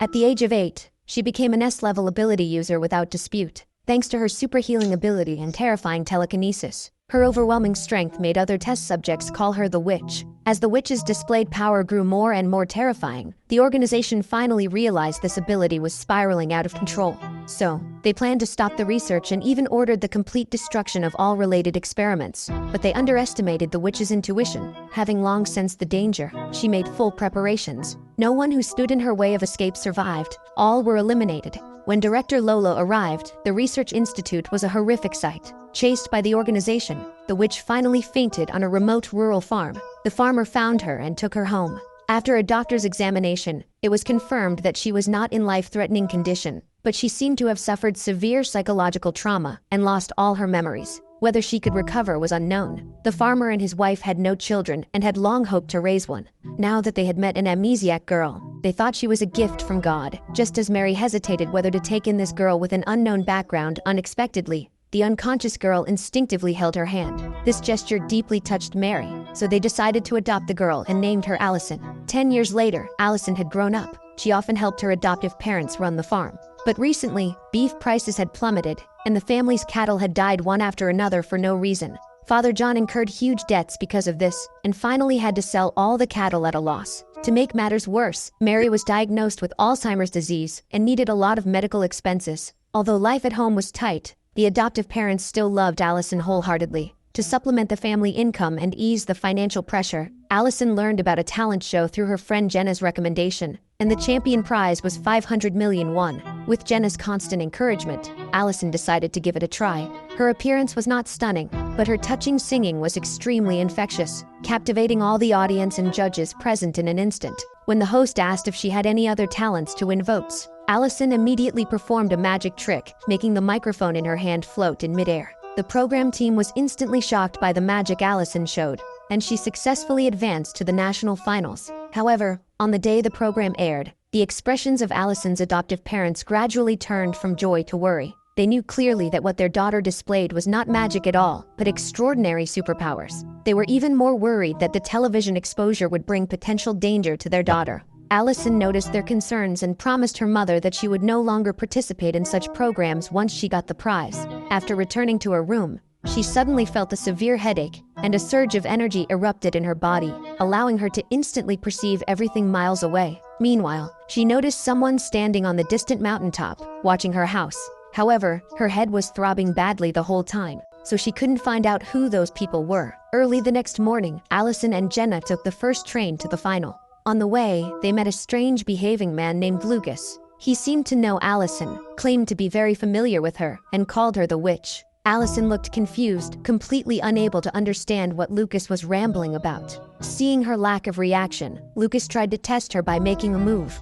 At the age of 8, she became an S-level ability user without dispute, thanks to her super healing ability and terrifying telekinesis. Her overwhelming strength made other test subjects call her the Witch. As the Witch's displayed power grew more and more terrifying, the organization finally realized this ability was spiraling out of control. So, they planned to stop the research and even ordered the complete destruction of all related experiments. But they underestimated the Witch's intuition. Having long sensed the danger, she made full preparations. No one who stood in her way of escape survived. All were eliminated. When Director Lola arrived, the research institute was a horrific sight. Chased by the organization, the witch finally fainted on a remote rural farm. The farmer found her and took her home. After a doctor's examination, it was confirmed that she was not in life-threatening condition, but she seemed to have suffered severe psychological trauma and lost all her memories. Whether she could recover was unknown. The farmer and his wife had no children and had long hoped to raise one. Now that they had met an amnesiac girl, they thought she was a gift from God. Just as Mary hesitated whether to take in this girl with an unknown background unexpectedly, the unconscious girl instinctively held her hand. This gesture deeply touched Mary, so they decided to adopt the girl and named her Allison. 10 years later, Allison had grown up. She often helped her adoptive parents run the farm. But recently, beef prices had plummeted, and the family's cattle had died one after another for no reason. Father John incurred huge debts because of this, and finally had to sell all the cattle at a loss. To make matters worse, Mary was diagnosed with Alzheimer's disease and needed a lot of medical expenses. Although life at home was tight, the adoptive parents still loved Allison wholeheartedly. To supplement the family income and ease the financial pressure, Allison learned about a talent show through her friend Jenna's recommendation, and the champion prize was 500 million won. With Jenna's constant encouragement, Allison decided to give it a try. Her appearance was not stunning, but her touching singing was extremely infectious, captivating all the audience and judges present in an instant. When the host asked if she had any other talents to win votes, Allison immediately performed a magic trick, making the microphone in her hand float in midair. The program team was instantly shocked by the magic Allison showed, and she successfully advanced to the national finals. However, on the day the program aired, the expressions of Allison's adoptive parents gradually turned from joy to worry. They knew clearly that what their daughter displayed was not magic at all, but extraordinary superpowers. They were even more worried that the television exposure would bring potential danger to their daughter. Allison noticed their concerns and promised her mother that she would no longer participate in such programs once she got the prize. After returning to her room, she suddenly felt a severe headache, and a surge of energy erupted in her body, allowing her to instantly perceive everything miles away. Meanwhile, she noticed someone standing on the distant mountaintop, watching her house. However, her head was throbbing badly the whole time, so she couldn't find out who those people were. Early the next morning, Allison and Jenna took the first train to the final. On the way, they met a strange-behaving man named Lucas. He seemed to know Allison, claimed to be very familiar with her, and called her the Witch. Allison looked confused, completely unable to understand what Lucas was rambling about. Seeing her lack of reaction, Lucas tried to test her by making a move.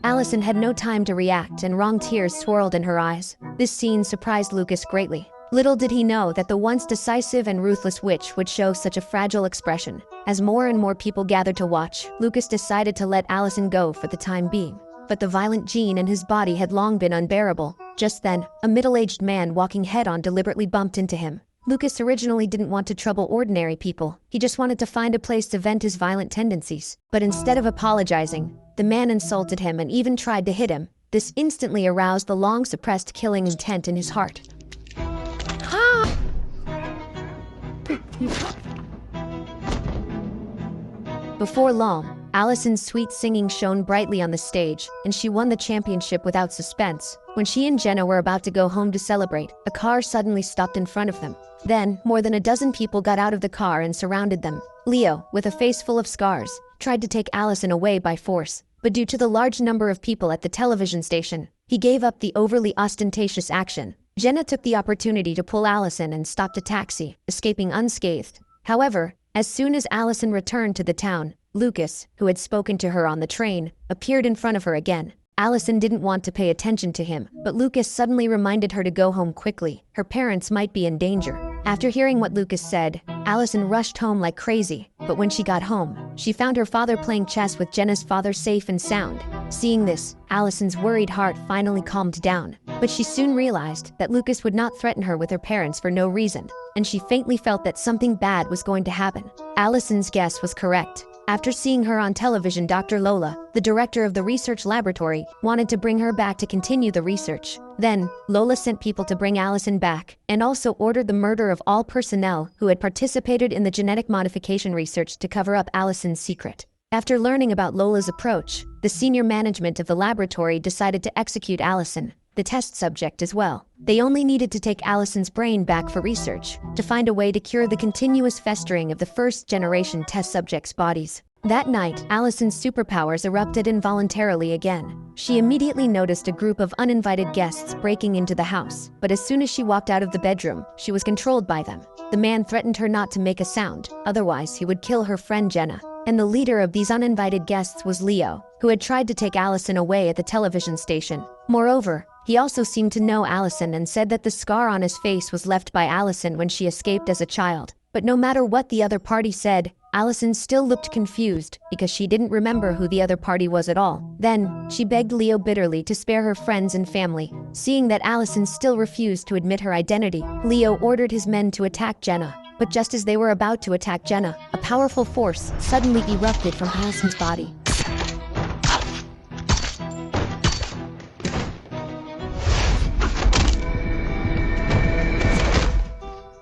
Allison had no time to react, and wrong tears swirled in her eyes. This scene surprised Lucas greatly. Little did he know that the once decisive and ruthless witch would show such a fragile expression. As more and more people gathered to watch, Lucas decided to let Allison go for the time being. But the violent gene in his body had long been unbearable. Just then, a middle-aged man walking head-on deliberately bumped into him. Lucas originally didn't want to trouble ordinary people. He just wanted to find a place to vent his violent tendencies. But instead of apologizing, the man insulted him and even tried to hit him. This instantly aroused the long-suppressed killing intent in his heart. Before long, Allison's sweet singing shone brightly on the stage, and she won the championship without suspense. When she and Jenna were about to go home to celebrate, a car suddenly stopped in front of them. Then, more than a dozen people got out of the car and surrounded them. Leo, with a face full of scars, tried to take Allison away by force, but due to the large number of people at the television station, he gave up the overly ostentatious action. Jenna took the opportunity to pull Allison and stopped a taxi, escaping unscathed. However, as soon as Allison returned to the town, Lucas, who had spoken to her on the train, appeared in front of her again. Allison didn't want to pay attention to him, but Lucas suddenly reminded her to go home quickly. Her parents might be in danger. After hearing what Lucas said, Allison rushed home like crazy, but when she got home, she found her father playing chess with Jenna's father safe and sound. Seeing this, Allison's worried heart finally calmed down, but she soon realized that Lucas would not threaten her with her parents for no reason, and she faintly felt that something bad was going to happen. Allison's guess was correct. After seeing her on television, Dr. Lola, the director of the research laboratory, wanted to bring her back to continue the research. Then, Lola sent people to bring Allison back, and also ordered the murder of all personnel who had participated in the genetic modification research to cover up Allison's secret. After learning about Lola's approach, the senior management of the laboratory decided to execute Allison, the test subject, as well. They only needed to take Allison's brain back for research, to find a way to cure the continuous festering of the first-generation test subjects' bodies. That night, Allison's superpowers erupted involuntarily again. She immediately noticed a group of uninvited guests breaking into the house, but as soon as she walked out of the bedroom, she was controlled by them. The man threatened her not to make a sound, otherwise he would kill her friend Jenna. And the leader of these uninvited guests was Leo, who had tried to take Allison away at the television station. Moreover, he also seemed to know Allison and said that the scar on his face was left by Allison when she escaped as a child. But no matter what the other party said, Allison still looked confused because she didn't remember who the other party was at all. Then, she begged Leo bitterly to spare her friends and family. Seeing that Allison still refused to admit her identity, Leo ordered his men to attack Jenna. But just as they were about to attack Jenna, a powerful force suddenly erupted from Allison's body.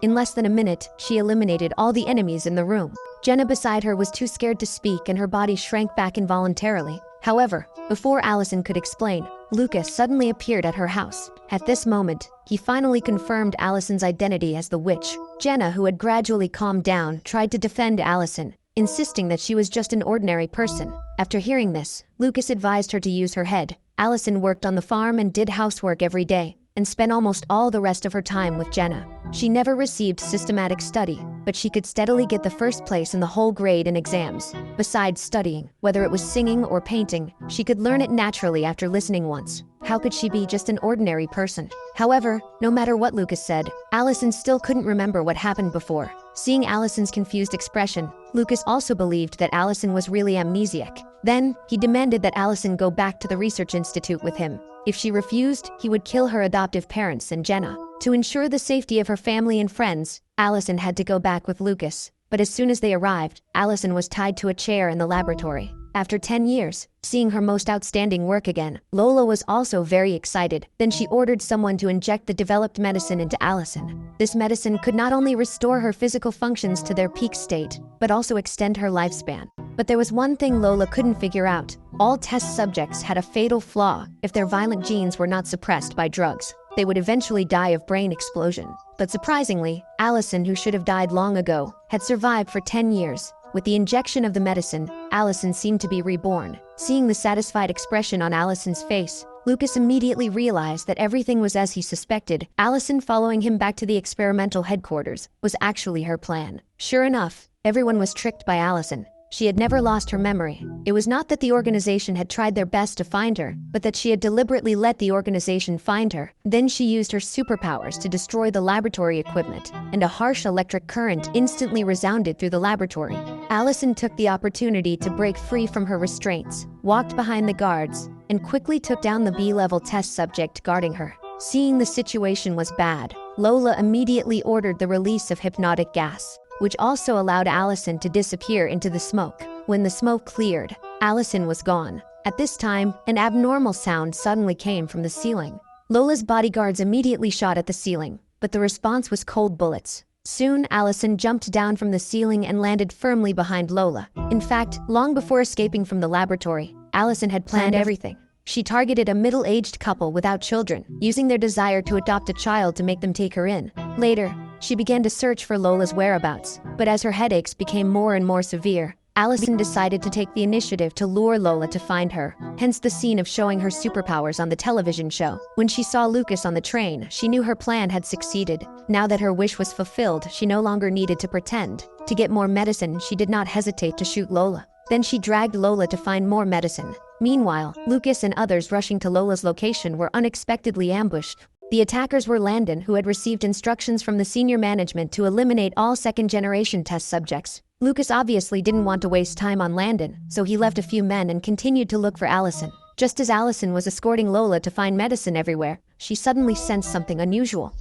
In less than a minute, she eliminated all the enemies in the room. Jenna beside her was too scared to speak and her body shrank back involuntarily. However, before Allison could explain, Lucas suddenly appeared at her house. At this moment, he finally confirmed Allison's identity as the witch. Jenna, who had gradually calmed down, tried to defend Allison, insisting that she was just an ordinary person. After hearing this, Lucas advised her to use her head. Allison worked on the farm and did housework every day, and spent almost all the rest of her time with Jenna. She never received systematic study, but she could steadily get the first place in the whole grade in exams. Besides studying, whether it was singing or painting, she could learn it naturally after listening once. How could she be just an ordinary person? However, no matter what Lucas said, Allison still couldn't remember what happened before. Seeing Allison's confused expression, Lucas also believed that Allison was really amnesiac. Then, he demanded that Allison go back to the research institute with him. If she refused, he would kill her adoptive parents and Jenna. To ensure the safety of her family and friends, Allison had to go back with Lucas. But as soon as they arrived, Allison was tied to a chair in the laboratory. After 10 years, seeing her most outstanding work again, Lola was also very excited. Then she ordered someone to inject the developed medicine into Allison. This medicine could not only restore her physical functions to their peak state, but also extend her lifespan. But there was one thing Lola couldn't figure out. All test subjects had a fatal flaw. If their violent genes were not suppressed by drugs, they would eventually die of brain explosion. But surprisingly, Allison, who should have died long ago, had survived for 10 years. With the injection of the medicine, Allison seemed to be reborn. Seeing the satisfied expression on Allison's face, Lucas immediately realized that everything was as he suspected. Allison following him back to the experimental headquarters was actually her plan. Sure enough, everyone was tricked by Allison. She had never lost her memory. It was not that the organization had tried their best to find her, but that she had deliberately let the organization find her. Then she used her superpowers to destroy the laboratory equipment, and a harsh electric current instantly resounded through the laboratory. Allison took the opportunity to break free from her restraints, walked behind the guards, and quickly took down the B-level test subject guarding her. Seeing the situation was bad, Lola immediately ordered the release of hypnotic gas, which also allowed Allison to disappear into the smoke. When the smoke cleared, Allison was gone. At this time, an abnormal sound suddenly came from the ceiling. Lola's bodyguards immediately shot at the ceiling, but the response was cold bullets. Soon, Allison jumped down from the ceiling and landed firmly behind Lola. In fact, long before escaping from the laboratory, Allison had planned everything. She targeted a middle-aged couple without children, using their desire to adopt a child to make them take her in. Later, she began to search for Lola's whereabouts, but as her headaches became more and more severe, Allison decided to take the initiative to lure Lola to find her, hence the scene of showing her superpowers on the television show. When she saw Lucas on the train, she knew her plan had succeeded. Now that her wish was fulfilled, she no longer needed to pretend. To get more medicine, she did not hesitate to shoot Lola. Then she dragged Lola to find more medicine. Meanwhile, Lucas and others rushing to Lola's location were unexpectedly ambushed. The attackers were Landon, who had received instructions from the senior management to eliminate all second-generation test subjects. Lucas obviously didn't want to waste time on Landon, so he left a few men and continued to look for Allison. Just as Allison was escorting Lola to find medicine everywhere, she suddenly sensed something unusual.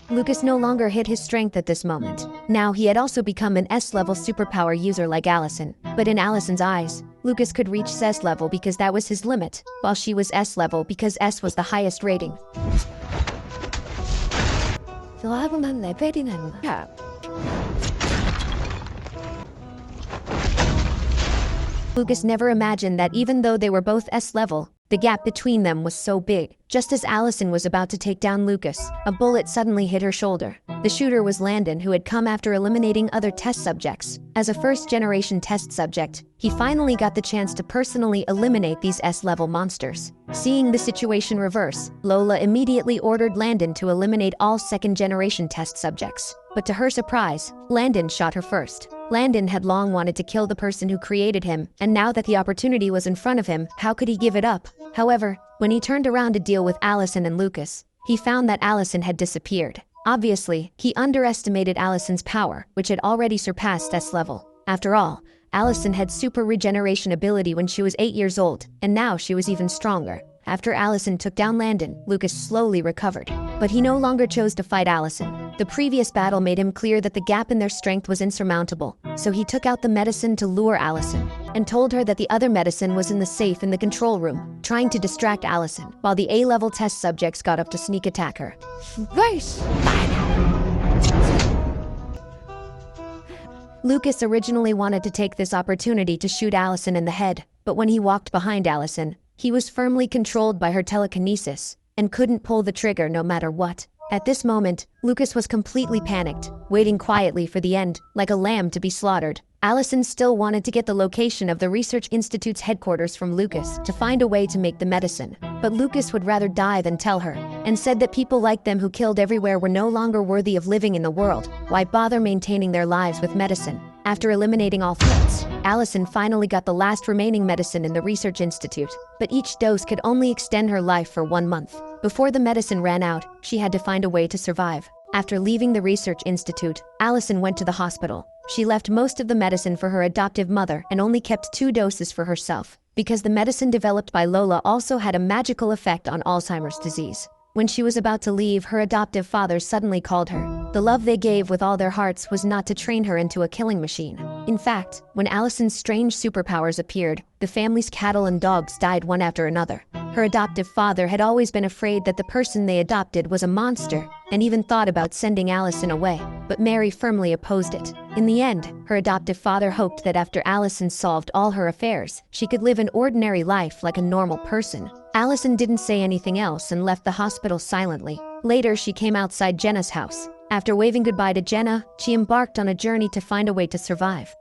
Lucas no longer hid his strength at this moment. Now he had also become an S-level superpower user like Allison. But in Allison's eyes, Lucas could reach S level because that was his limit, while she was S level because S was the highest rating. Lucas never imagined that even though they were both S level, the gap between them was so big. Just as Allison was about to take down Lucas, a bullet suddenly hit her shoulder. The shooter was Landon, who had come after eliminating other test subjects. As a first-generation test subject, he finally got the chance to personally eliminate these S-level monsters. Seeing the situation reverse, Lola immediately ordered Landon to eliminate all second-generation test subjects. But to her surprise, Landon shot her first. Landon had long wanted to kill the person who created him, and now that the opportunity was in front of him, how could he give it up? However, when he turned around to deal with Allison and Lucas, he found that Allison had disappeared. Obviously, he underestimated Allison's power, which had already surpassed S level. After all, Allison had super regeneration ability when she was 8 years old, and now she was even stronger. After Allison took down Landon, Lucas slowly recovered. But he no longer chose to fight Allison. The previous battle made him clear that the gap in their strength was insurmountable, so he took out the medicine to lure Allison, and told her that the other medicine was in the safe in the control room, trying to distract Allison, while the A-level test subjects got up to sneak attack her. Lucas originally wanted to take this opportunity to shoot Allison in the head, but when he walked behind Allison, he was firmly controlled by her telekinesis and couldn't pull the trigger no matter what. At this moment, Lucas was completely panicked, waiting quietly for the end, like a lamb to be slaughtered. Allison still wanted to get the location of the Research Institute's headquarters from Lucas to find a way to make the medicine. But Lucas would rather die than tell her, and said that people like them who killed everywhere were no longer worthy of living in the world. Why bother maintaining their lives with medicine? After eliminating all threats, Allison finally got the last remaining medicine in the Research Institute, but each dose could only extend her life for 1 month. Before the medicine ran out, she had to find a way to survive. After leaving the Research Institute, Allison went to the hospital. She left most of the medicine for her adoptive mother and only kept 2 doses for herself, because the medicine developed by Lola also had a magical effect on Alzheimer's disease. When she was about to leave, her adoptive father suddenly called her. The love they gave with all their hearts was not to train her into a killing machine. In fact, when Allison's strange superpowers appeared, the family's cattle and dogs died one after another. Her adoptive father had always been afraid that the person they adopted was a monster, and even thought about sending Allison away, but Mary firmly opposed it. In the end, her adoptive father hoped that after Allison solved all her affairs, she could live an ordinary life like a normal person. Allison didn't say anything else and left the hospital silently. Later, she came outside Jenna's house. After waving goodbye to Jenna, she embarked on a journey to find a way to survive.